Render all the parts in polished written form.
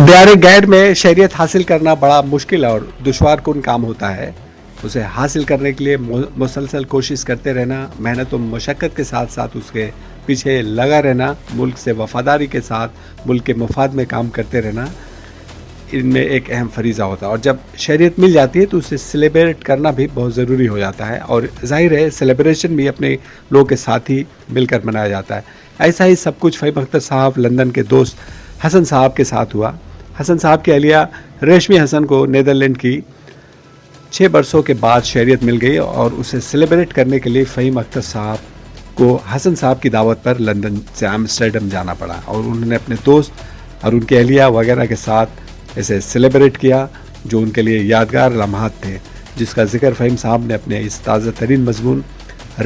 دیار غیر میں شہریت حاصل کرنا بڑا مشکل اور دشوار کن کام ہوتا ہے. اسے حاصل کرنے کے لیے مسلسل کوشش کرتے رہنا، محنت و مشقت کے ساتھ ساتھ اس کے پیچھے لگا رہنا، ملک سے وفاداری کے ساتھ ملک کے مفاد میں کام کرتے رہنا، ان میں ایک اہم فریضہ ہوتا ہے. اور جب شہریت مل جاتی ہے تو اسے سیلیبریٹ کرنا بھی بہت ضروری ہو جاتا ہے، اور ظاہر ہے سیلیبریشن بھی اپنے لوگوں کے ساتھ ہی مل کر منایا جاتا ہے. ایسا ہی سب کچھ فہیم اختر صاحب لندن کے دوست حسن صاحب کے ساتھ ہوا. حسن صاحب کی اہلیہ ریشمی حسن کو نیدرلینڈ کی 6 برسوں کے بعد شہریت مل گئی، اور اسے سیلیبریٹ کرنے کے لیے فہیم اختر صاحب کو حسن صاحب کی دعوت پر لندن سے ایمسٹرڈم جانا پڑا، اور انہوں نے اپنے دوست اور ان کی اہلیہ وغیرہ کے ساتھ اسے سیلیبریٹ کیا، جو ان کے لیے یادگار لمحات تھے، جس کا ذکر فہیم صاحب نے اپنے اس تازہ ترین مضمون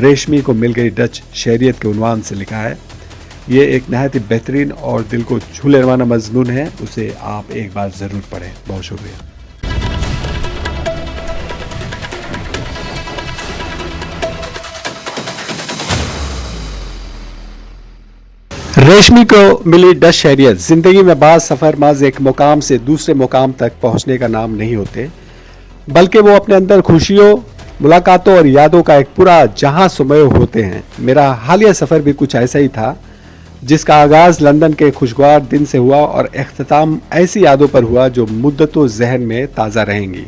ریشمی کو مل گئی ڈچ شہریت کے عنوان سے لکھا ہے. یہ ایک نہایت ہی بہترین اور دل کو چھو لینے والا مضمون ہے، اسے آپ ایک بار ضرور پڑھیں. بہت شکریہ. ریشمی کو ملی ڈچ شہریت. زندگی میں بعض سفر محض ایک مقام سے دوسرے مقام تک پہنچنے کا نام نہیں ہوتے، بلکہ وہ اپنے اندر خوشیوں، ملاقاتوں اور یادوں کا ایک پورا جہاں سموئے ہوتے ہیں. میرا حالیہ سفر بھی کچھ ایسا ہی تھا، جس کا آغاز لندن کے خوشگوار دن سے ہوا اور اختتام ایسی یادوں پر ہوا جو مدتوں ذہن میں تازہ رہیں گی.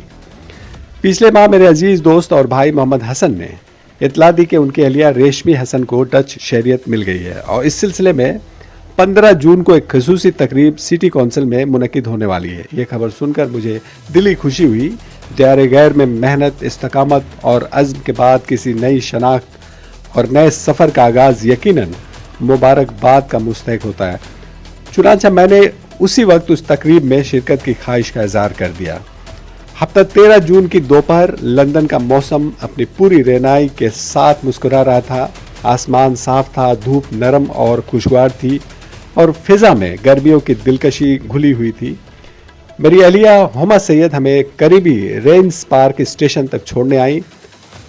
پچھلے ماہ میرے عزیز دوست اور بھائی محمد حسن نے اطلاع دی کہ ان کی اہلیہ ریشمی حسن کو ڈچ شہریت مل گئی ہے، اور اس سلسلے میں 15 جون کو ایک خصوصی تقریب سٹی کونسل میں منعقد ہونے والی ہے. یہ خبر سن کر مجھے دلی خوشی ہوئی. دیار غیر میں محنت، استقامت اور عزم کے بعد کسی نئی شناخت اور نئے سفر کا آغاز یقیناً مبارکباد کا مستحق ہوتا ہے. چنانچہ میں نے اسی وقت اس تقریب میں شرکت کی خواہش کا اظہار کر دیا. ہفتہ 13 جون کی دوپہر لندن کا موسم اپنی پوری رعنائی کے ساتھ مسکرا رہا تھا. آسمان صاف تھا، دھوپ نرم اور خوشگوار تھی، اور فضا میں گرمیوں کی دلکشی گھلی ہوئی تھی. میری اہلیہ ہما سید ہمیں قریبی رینز پارک اسٹیشن تک چھوڑنے آئیں.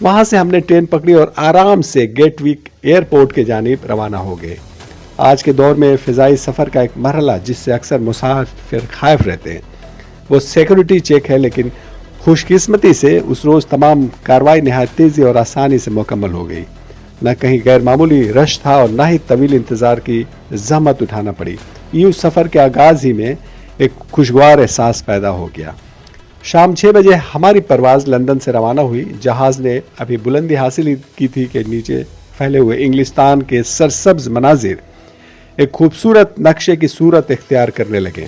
وہاں سے ہم نے ٹرین پکڑی اور آرام سے گیٹ وک ایئرپورٹ کے جانب روانہ ہو گئے. آج کے دور میں فضائی سفر کا ایک مرحلہ جس سے اکثر مسافر خائف رہتے ہیں، وہ سیکورٹی چیک ہے، لیکن خوش قسمتی سے اس روز تمام کارروائی نہایت تیزی اور آسانی سے مکمل ہو گئی. نہ کہیں غیر معمولی رش تھا اور نہ ہی طویل انتظار کی زحمت اٹھانا پڑی. یوں سفر کے آغاز ہی میں ایک خوشگوار احساس پیدا ہو گیا. شام 6 بجے ہماری پرواز لندن سے روانہ ہوئی. جہاز نے ابھی بلندی حاصل کی تھی کہ نیچے پھیلے ہوئے انگلستان کے سرسبز مناظر ایک خوبصورت نقشے کی صورت اختیار کرنے لگے.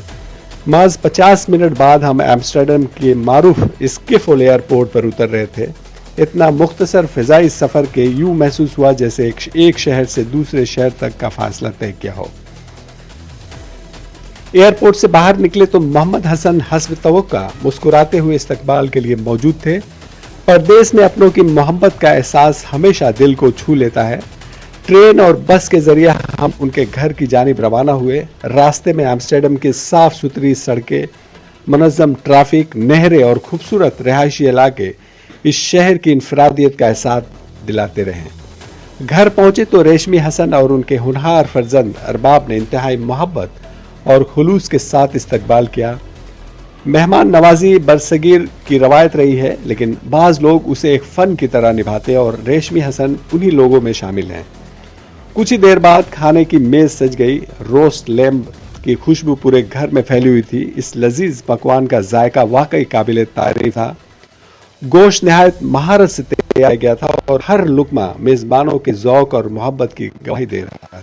محض 50 منٹ بعد ہم ایمسٹرڈم کے معروف اسکیفول ایئرپورٹ پر اتر رہے تھے. اتنا مختصر فضائی سفر کے یوں محسوس ہوا جیسے ایک شہر سے دوسرے شہر تک کا فاصلہ طے کیا ہو. ایئرپورٹ سے باہر نکلے تو محمد حسن حسب توقع مسکراتے ہوئے استقبال کے لیے موجود تھے. پردیس میں اپنوں کی محبت کا احساس ہمیشہ دل کو چھو لیتا ہے. ٹرین اور بس کے ذریعے ہم ان کے گھر کی جانب روانہ ہوئے. راستے میں ایمسٹرڈم کی صاف ستھری سڑکیں، منظم ٹریفک، نہریں اور خوبصورت رہائشی علاقے اس شہر کی انفرادیت کا احساس دلاتے رہے. گھر پہنچے تو ریشمی حسن اور ان کے ہونہار فرزند ارباب نے انتہائی محبت اور خلوص کے ساتھ استقبال کیا. مہمان نوازی برصغیر کی روایت رہی ہے، لیکن بعض لوگ اسے ایک فن کی طرح نبھاتے، اور ریشمی حسن انہی لوگوں میں شامل ہیں. کچھ ہی دیر بعد کھانے کی میز سج گئی. روسٹ لیمب کی خوشبو پورے گھر میں پھیلی ہوئی تھی. اس لذیذ پکوان کا ذائقہ واقعی قابل تعریف تھا. گوشت نہایت مہارت سے تیار گیا تھا، اور ہر لقمہ میزبانوں کے ذوق اور محبت کی گواہی دے رہا تھا.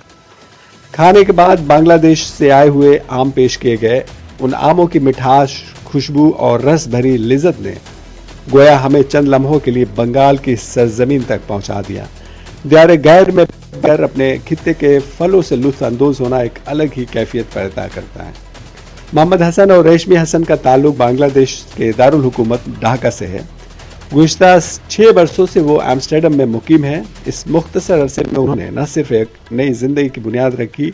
کھانے کے بعد بنگلہ دیش سے آئے ہوئے آم پیش کیے گئے. ان آموں کی مٹھاس، خوشبو اور رس بھری لذت نے گویا ہمیں چند لمحوں کے لیے بنگال کی سرزمین تک پہنچا دیا. دیار غیر میں اپنے خطے کے پھلوں سے لطف اندوز ہونا ایک الگ ہی کیفیت پیدا کرتا ہے. محمد حسن اور ریشمی حسن کا تعلق بنگلہ دیش کے دارالحکومت ڈھاکہ سے ہے. گزشتہ 6 برسوں سے وہ ایمسٹرڈم میں مقیم ہے. اس مختصر عرصے میں انہوں نے نہ صرف ایک نئی زندگی کی بنیاد رکھی،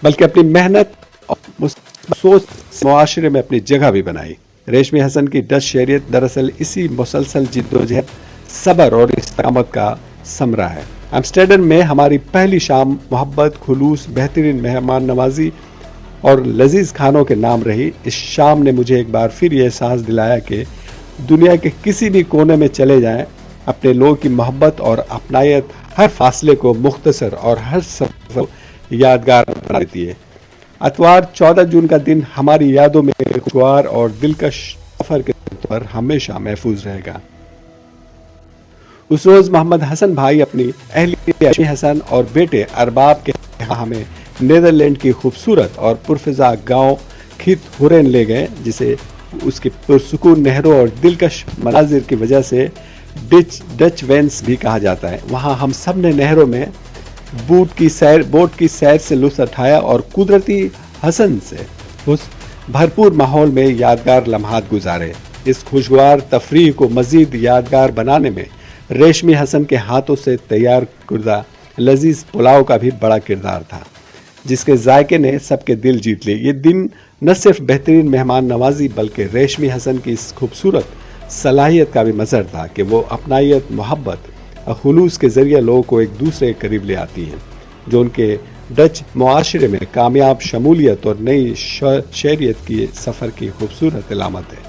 بلکہ اپنی محنت اور سوچ معاشرے میں اپنی جگہ بھی بنائی. ریشمی حسن کی ڈچ شہریت دراصل اسی مسلسل جدوجہد، صبر اور استقامت کا ثمرہ ہے. ایمسٹرڈم میں ہماری پہلی شام محبت، خلوص، بہترین مہمان نوازی اور لذیذ کھانوں کے نام رہی، اس شام نے مجھے ایک بار پھر یہ احساس دلایا کہ دنیا کے کسی بھی کونے میں چلے جائیں، اپنے لوگوں کی محبت اور اپنائیت ہر فاصلے کو مختصر اور ہر سفر یادگار بنا دیتی ہے۔ اتوار 14 جون کا دن ہماری یادوں میں خوشگوار اور دلکش سفر کے طور پر ہمیشہ محفوظ رہے گا۔ اس روز محمد حسن بھائی اپنی اہلیہ ریشمی حسن اور بیٹے ارباب کے ہمیں نیدرلینڈ کی خوبصورت اور پرفضا گاؤں کھیت ہورن لے گئے، جسے اس کی پرسکون نہروں اور دلکش مناظر کی وجہ سے ڈچ وینس بھی کہا جاتا ہے۔ وہاں ہم سب نے نہروں میں بوٹ کی سیر سے لطف اٹھایا اور قدرتی حسن سے اس بھرپور ماحول میں یادگار لمحات گزارے۔ اس خوشگوار تفریح کو مزید یادگار بنانے میں ریشمی حسن کے ہاتھوں سے تیار کردہ لذیذ پلاؤ کا بھی بڑا کردار تھا، جس کے ذائقے نے سب کے دل جیت لیے۔ یہ دن نہ صرف بہترین مہمان نوازی بلکہ ریشمی حسن کی اس خوبصورت صلاحیت کا بھی مظہر تھا کہ وہ اپنائیت، محبت اور خلوص کے ذریعے لوگوں کو ایک دوسرے کے قریب لے آتی ہیں، جو ان کے ڈچ معاشرے میں کامیاب شمولیت اور نئی شہریت کی سفر کی خوبصورت علامت ہے۔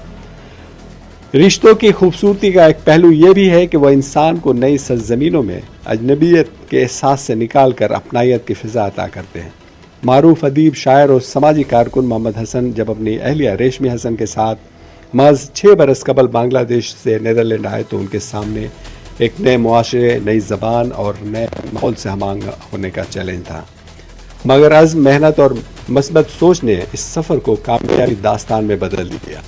رشتوں کی خوبصورتی کا ایک پہلو یہ بھی ہے کہ وہ انسان کو نئی سرزمینوں میں اجنبیت کے احساس سے نکال کر اپنائیت کی فضا عطا کرتے ہیں۔ معروف ادیب، شاعر اور سماجی کارکن محمد حسن جب اپنی اہلیہ ریشمی حسن کے ساتھ محض 6 برس قبل بنگلہ دیش سے نیدرلینڈ آئے تو ان کے سامنے ایک نئے معاشرے، نئی زبان اور نئے ماحول سے ہم آہنگ ہونے کا چیلنج تھا، مگر عزم، محنت اور مثبت سوچ نے اس سفر کو کامیابی داستان میں بدل دیا۔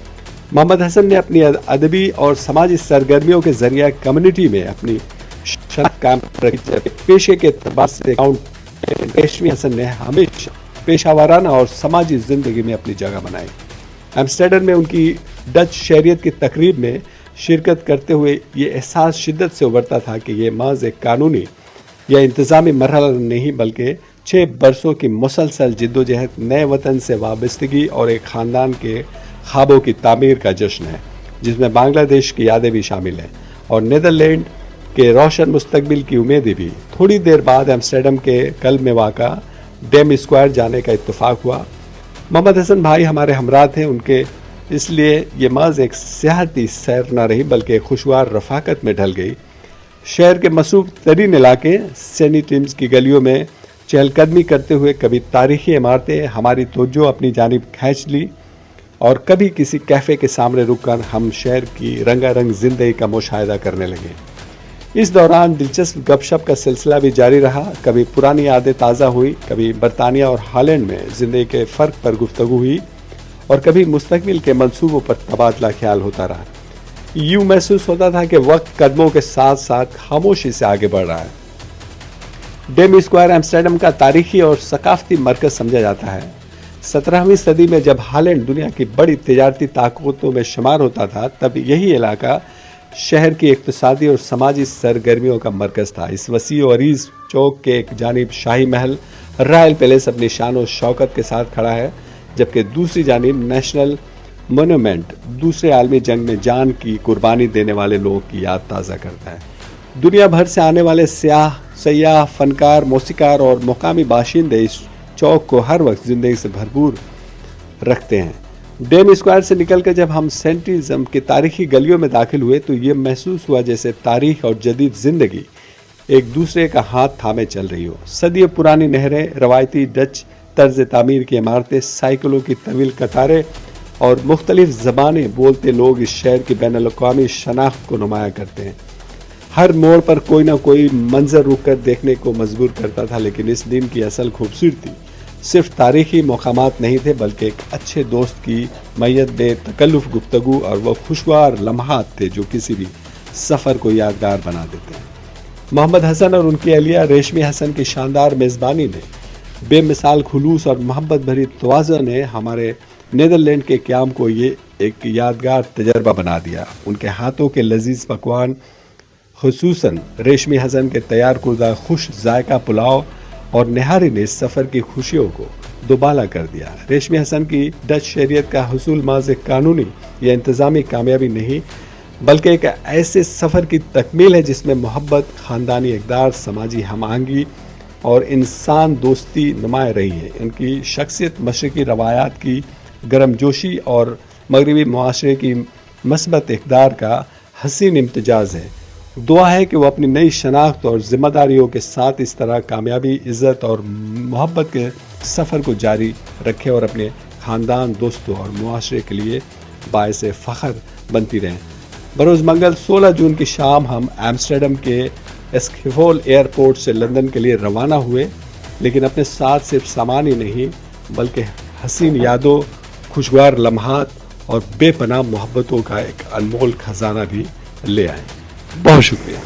محمد حسن نے اپنی ادبی اور سماجی سرگرمیوں کے ذریعہ کمیونٹی میں اپنی شناخت قائم رکھی۔ پیشے کے اعتبار سے ریشمی حسن نے ہمیشہ پیشہ ورانہ اور سماجی زندگی میں اپنی جگہ بنائی۔ ایمسٹرڈم میں ان کی ڈچ شہریت کی تقریب میں شرکت کرتے ہوئے یہ احساس شدت سے ابھرتا تھا کہ یہ محض ایک قانونی یا انتظامی مرحلہ نہیں بلکہ 6 برسوں کی مسلسل جدوجہد، نئے وطن سے وابستگی اور ایک خاندان کے خوابوں کی تعمیر کا جشن ہے، جس میں بنگلہ دیش کی یادیں بھی شامل ہیں اور نیدرلینڈ کے روشن مستقبل کی امیدیں بھی۔ تھوڑی دیر بعد ایمسٹرڈم کے قلب میں واقع ڈیم اسکوائر جانے کا اتفاق ہوا۔ محمد حسن بھائی ہمارے ہمراہ تھے، ان کے اس لیے یہ محض ایک سیاحتی سیر نہ رہی بلکہ خوشگوار رفاقت میں ڈھل گئی۔ شہر کے مصروف ترین علاقے سینی ٹیمز کی گلیوں میں چہل قدمی کرتے ہوئے کبھی تاریخی عمارتیں ہماری توجہ اپنی جانب کھینچ لی اور کبھی کسی کیفے کے سامنے رک کر ہم شہر کی رنگا رنگ زندگی کا مشاہدہ کرنے لگے۔ اس دوران دلچسپ گپ شپ کا سلسلہ بھی جاری رہا، کبھی پرانی یادیں تازہ ہوئی، کبھی برطانیہ اور ہالینڈ میں زندگی کے فرق پر گفتگو ہوئی اور کبھی مستقبل کے منصوبوں پر تبادلہ خیال ہوتا رہا۔ یوں محسوس ہوتا تھا کہ وقت قدموں کے ساتھ ساتھ خاموشی سے آگے بڑھ رہا ہے۔ ڈیم اسکوائر ایمسٹرڈم کا تاریخی اور ثقافتی مرکز سمجھا جاتا ہے۔ 17ویں صدی میں جب ہالینڈ دنیا کی بڑی تجارتی طاقتوں میں شمار ہوتا تھا، تب یہی علاقہ شہر کی اقتصادی اور سماجی سرگرمیوں کا مرکز تھا۔ اس وسیع و عریض چوک کے ایک جانب شاہی محل رائل پیلیس اپنی شان و شوکت کے ساتھ کھڑا ہے، جبکہ دوسری جانب نیشنل مونومنٹ دوسرے عالمی جنگ میں جان کی قربانی دینے والے لوگوں کی یاد تازہ کرتا ہے۔ دنیا بھر سے آنے والے سیاح، فنکار، موسیقار اور مقامی باشندے اس چوک کو ہر وقت زندگی سے بھرپور رکھتے ہیں۔ ڈیم اسکوائر سے نکل کر جب ہم سینٹیزم کی تاریخی گلیوں میں داخل ہوئے تو یہ محسوس ہوا جیسے تاریخ اور جدید زندگی ایک دوسرے کا ہاتھ تھامے چل رہی ہو۔ صدیوں پرانی نہریں، روایتی ڈچ طرز تعمیر کی عمارتیں، سائیکلوں کی طویل قطاریں اور مختلف زبانیں بولتے لوگ اس شہر کی بین الاقوامی شناخت کو نمایاں کرتے ہیں۔ ہر موڑ پر کوئی نہ کوئی منظر رک کر دیکھنے کو مجبور کرتا تھا، لیکن اس دن کی اصل خوبصورتی صرف تاریخی مقامات نہیں تھے بلکہ ایک اچھے دوست کی میت بے تکلف گفتگو اور وہ خوشگوار لمحات تھے جو کسی بھی سفر کو یادگار بنا دیتے ہیں۔ محمد حسن اور ان کی اہلیہ ریشمی حسن کی شاندار میزبانی نے بے مثال خلوص اور محبت بھری تواضع نے ہمارے نیدرلینڈ کے قیام کو یہ ایک یادگار تجربہ بنا دیا۔ ان کے ہاتھوں کے لذیذ پکوان، خصوصاً ریشمی حسن کے تیار کردہ خوش ذائقہ پلاؤ اور نہاری نے اس سفر کی خوشیوں کو دوبالا کر دیا۔ ریشمی حسن کی ڈچ شہریت کا حصول محض ایک قانونی یا انتظامی کامیابی نہیں بلکہ ایک ایسے سفر کی تکمیل ہے جس میں محبت، خاندانی اقدار، سماجی ہم آہنگی اور انسان دوستی نمایاں رہی ہے. ان کی شخصیت مشرقی روایات کی گرم جوشی اور مغربی معاشرے کی مثبت اقدار کا حسین امتزاج ہے. دعا ہے کہ وہ اپنی نئی شناخت اور ذمہ داریوں کے ساتھ اس طرح کامیابی، عزت اور محبت کے سفر کو جاری رکھے اور اپنے خاندان، دوستوں اور معاشرے کے لیے باعث فخر بنتی رہیں. بروز منگل 16 جون کی شام ہم ایمسٹرڈم کے اسکیفول ایئرپورٹ سے لندن کے لیے روانہ ہوئے، لیکن اپنے ساتھ صرف سامان ہی نہیں بلکہ حسین یادوں، خوشگوار لمحات اور بے پناہ محبتوں کا ایک انمول خزانہ بھی لے آئے. بہت شکریہ.